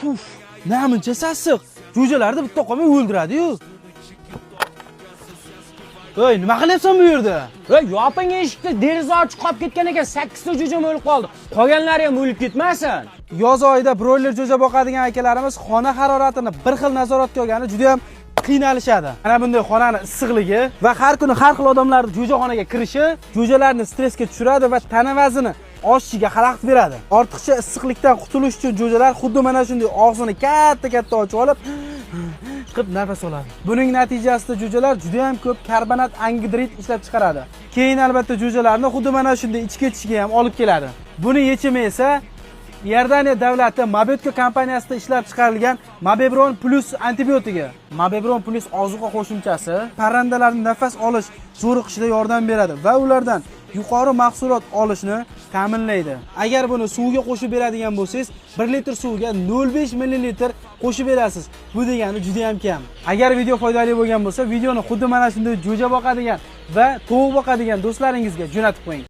Puf, namuncha sassiq. Jo'jalarni bitta qolmay o'ldiradi-yu. Voy, nima qilyapsan bu yerda? Voy, yoping eshikni, deraza ochiq qolib ketgan ekan, 8 ta jo'jam o'lib qoldi. Qolganlari ham o'lib ketmasin. Yoz oyida broiler jo'ja boqadigan akalarimiz xona haroratini bir xil nazoratga olgani juda ham qiynalishadi. Mana bunday xonaning issiqligi va har kuni har xil odamlarning jo'jaxonaga kirishi jo'jalarni stressga tushiradi va tana vazini oshishiga xalaqit beradi. Ortiqcha issiqlikdan qutulish uchun jo'jalar xuddi mana shunday og'zini katta-katta ochib olib qilib nafas oladi. Buning natijasida jo'jalar juda ham ko'p karbonat angidrid ishlab chiqaradi. Keyin albatta jo'jalarni xuddi mana shunday ichki ketishiga ham olib keladi. Buni yechimi esa Iordaniya davlati Mabetco kompaniyasida ishlab chiqarilgan Mabebron Plus antibiotigi. Mabebron Plus ozuqa qo'shimchasi parrandalarning nafas olish zo'riqishida yordam beradi va ulardan yuqori mahsulot olishni ta'minlaydi. Agar buni suvga qo'shib beradigan bo'lsangiz, 1 litr suvga 0.5 ml qo'shib berasiz. Bu degani juda ham kam. Agar video foydali bo'lgan bo'lsa, videoni xuddi mana shunday jo'ja boqadigan va tovuq boqadigan do'stlaringizga jo'natib qo'ying.